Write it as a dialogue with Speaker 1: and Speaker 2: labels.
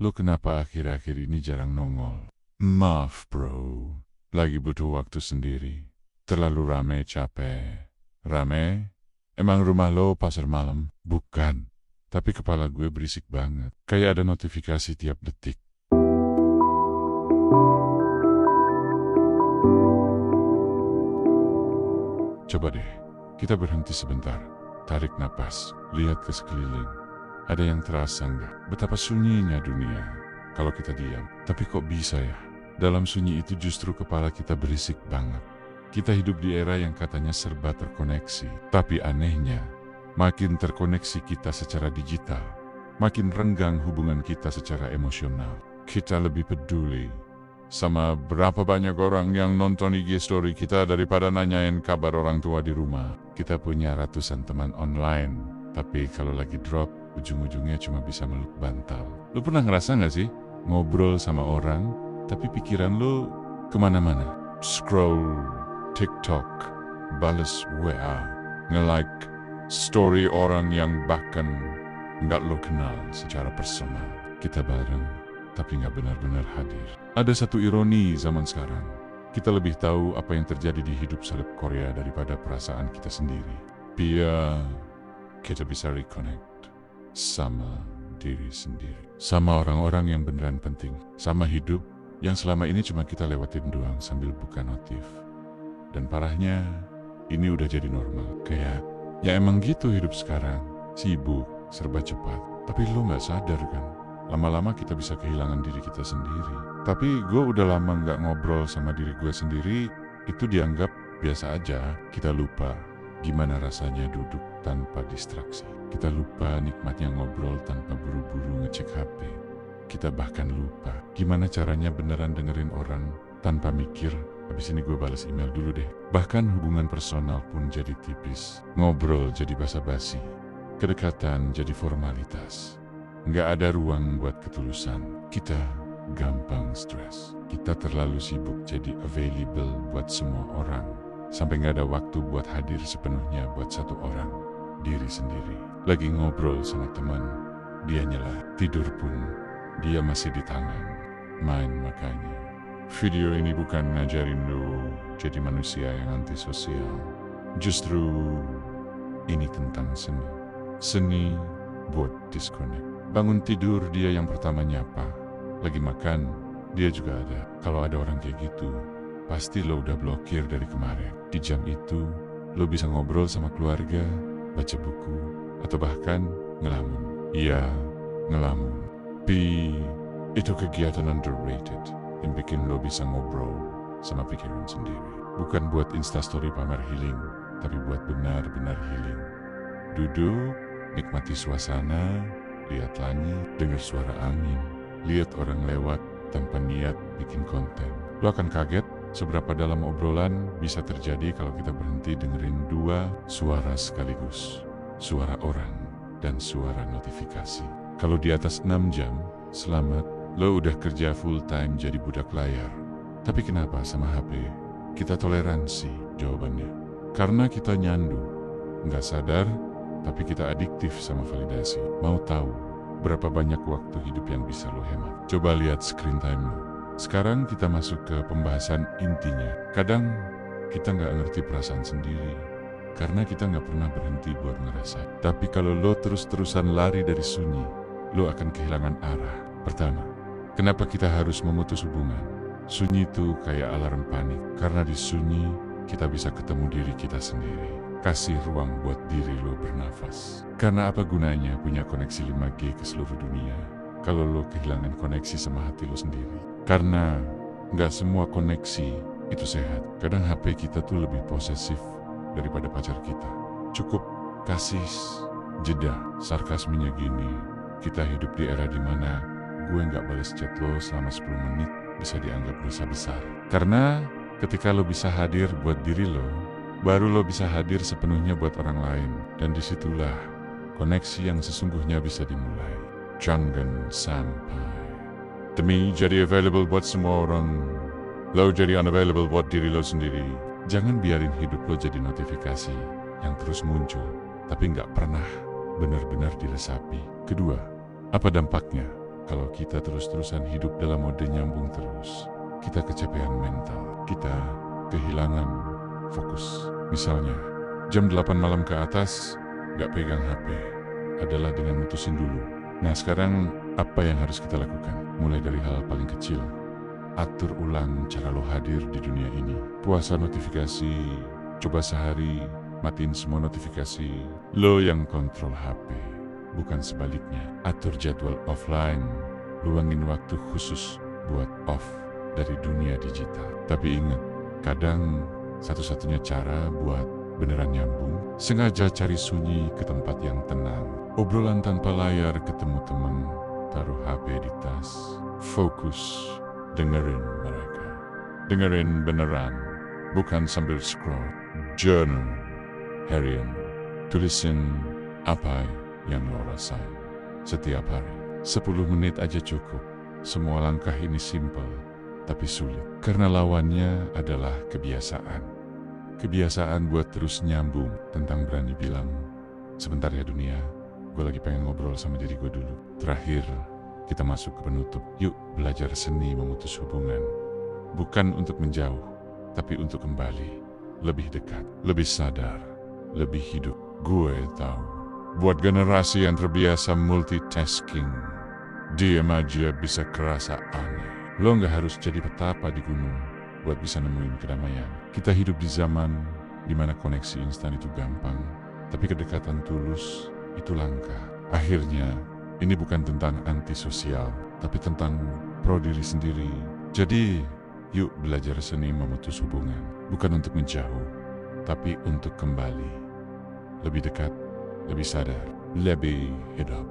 Speaker 1: Lo kenapa akhir-akhir ini jarang nongol? Maaf bro, lagi butuh waktu sendiri. Terlalu rame capek. Rame? Emang rumah lo pasar malam? Bukan. Tapi kepala gue berisik banget. Kayak ada notifikasi tiap detik. Coba deh, kita berhenti sebentar. Tarik napas, lihat ke sekeliling. Ada yang terasa nggak? Betapa sunyinya dunia kalau kita diam. Tapi kok bisa ya? Dalam sunyi itu justru kepala kita berisik banget. Kita hidup di era yang katanya serba terkoneksi. Tapi anehnya, makin terkoneksi kita secara digital, makin renggang hubungan kita secara emosional. Kita lebih peduli sama berapa banyak orang yang nonton IG story kita daripada nanyain kabar orang tua di rumah. Kita punya ratusan teman online, tapi kalau lagi drop, ujung-ujungnya cuma bisa meluk bantal. Lu pernah ngerasa gak sih? Ngobrol sama orang, tapi pikiran lu kemana-mana. Scroll TikTok, bales WA, nge-like story orang yang bahkan nggak lo kenal secara personal. Kita bareng, tapi nggak benar-benar hadir. Ada satu ironi zaman sekarang. Kita lebih tahu apa yang terjadi di hidup seleb Korea daripada perasaan kita sendiri. Biar kita bisa reconnect sama diri sendiri. Sama orang-orang yang beneran penting. Sama hidup yang selama ini cuma kita lewatin doang sambil buka notif. Dan parahnya, ini udah jadi normal. Kayak, ya emang gitu hidup sekarang. Sibuk, serba cepat. Tapi lo gak sadar kan? Lama-lama kita bisa kehilangan diri kita sendiri. Tapi gue udah lama gak ngobrol sama diri gue sendiri, itu dianggap biasa aja. Kita lupa gimana rasanya duduk tanpa distraksi. Kita lupa nikmatnya ngobrol tanpa buru-buru ngecek HP. Kita bahkan lupa gimana caranya beneran dengerin orang tanpa mikir, habis ini gue balas email dulu deh. Bahkan hubungan personal pun jadi tipis. Ngobrol jadi basa-basi. Kedekatan jadi formalitas. Nggak ada ruang buat ketulusan. Kita gampang stres. Kita terlalu sibuk jadi available buat semua orang. Sampai nggak ada waktu buat hadir sepenuhnya buat satu orang, diri sendiri. Lagi ngobrol sama teman, dia nyela. Tidur pun, dia masih di tangan. Main makanya. Video ini bukan ngajarin lo jadi manusia yang antisosial. Justru ini tentang seni. Seni buat disconnect. Bangun tidur dia yang pertama nyapa. Lagi makan, dia juga ada. Kalau ada orang kayak gitu, pasti lo udah blokir dari kemarin. Di jam itu, lo bisa ngobrol sama keluarga, baca buku, atau bahkan ngelamun. Iya, ngelamun. Tapi itu kegiatan underrated yang bikin lo bisa ngobrol sama pikiran sendiri. Bukan buat instastory pamer healing, tapi buat benar-benar healing. Duduk, nikmati suasana, lihat langit, dengar suara angin, lihat orang lewat tanpa niat bikin konten. Lo akan kaget seberapa dalam obrolan bisa terjadi kalau kita berhenti dengerin dua suara sekaligus. Suara orang dan suara notifikasi. Kalau di atas 6 jam, selamat, lo udah kerja full time jadi budak layar. Tapi kenapa sama HP kita toleransi? Jawabannya, karena kita nyandu. Nggak sadar, tapi kita adiktif sama validasi. Mau tahu berapa banyak waktu hidup yang bisa lo hemat? Coba lihat screen time lo. Sekarang kita masuk ke pembahasan intinya. Kadang kita nggak ngerti perasaan sendiri, karena kita nggak pernah berhenti buat ngerasa. Tapi kalau lo terus-terusan lari dari sunyi, lo akan kehilangan arah. Pertama, kenapa kita harus memutus hubungan? Sunyi itu kayak alarm panik, karena di sunyi kita bisa ketemu diri kita sendiri. Kasih ruang buat diri lo bernafas. Karena apa gunanya punya koneksi 5G ke seluruh dunia kalau lo kehilangan koneksi sama hati lo sendiri? Karena nggak semua koneksi itu sehat. Kadang HP kita tuh lebih posesif daripada pacar kita. Cukup kasih jeda. Sarkasmenya gini, kita hidup di era dimana gue nggak balas chat lo selama 10 menit bisa dianggap dosa besar. Karena ketika lo bisa hadir buat diri lo, baru lo bisa hadir sepenuhnya buat orang lain. Dan disitulah koneksi yang sesungguhnya bisa dimulai. Jangan sampai demi jadi available buat semua orang, lo jadi unavailable buat diri lo sendiri. Jangan biarin hidup lo jadi notifikasi yang terus muncul, tapi nggak pernah benar-benar diresapi. Kedua, apa dampaknya? Kalau kita terus-terusan hidup dalam mode nyambung terus, kita kecapean mental, kita kehilangan fokus. Misalnya, jam 8 malam ke atas, gak pegang HP, adalah dengan mutusin dulu. Nah sekarang, apa yang harus kita lakukan? Mulai dari hal paling kecil. Atur ulang cara lo hadir di dunia ini. Puasa notifikasi, coba sehari, matiin semua notifikasi. Lo yang kontrol HP, bukan sebaliknya. Atur jadwal offline, luangin waktu khusus buat off dari dunia digital. Tapi ingat, kadang satu-satunya cara buat beneran nyambung, sengaja cari sunyi ke tempat yang tenang. Obrolan tanpa layar, ketemu temen, taruh HP di tas, fokus, dengerin mereka. Dengerin beneran, bukan sambil scroll. Journal harian, tulisin apa yang lo rasain setiap hari. 10 menit aja cukup. Semua langkah ini simple, tapi sulit. Karena lawannya adalah kebiasaan. Kebiasaan buat terus nyambung. Tentang berani bilang, sebentar ya dunia, gue lagi pengen ngobrol sama diri gue dulu. Terakhir, kita masuk ke penutup. Yuk belajar seni memutus hubungan. Bukan untuk menjauh, tapi untuk kembali. Lebih dekat, lebih sadar, lebih hidup. Gue tahu, buat generasi yang terbiasa multitasking, diam aja bisa kerasa aneh. Lo gak harus jadi petapa di gunung buat bisa nemuin kedamaian. Kita hidup di zaman dimana koneksi instan itu gampang, tapi kedekatan tulus itu langka. Akhirnya, ini bukan tentang antisosial, tapi tentang pro diri sendiri. Jadi, yuk belajar seni memutus hubungan. Bukan untuk menjauh, tapi untuk kembali. Lebih dekat, lebih sadar, lebih hidup.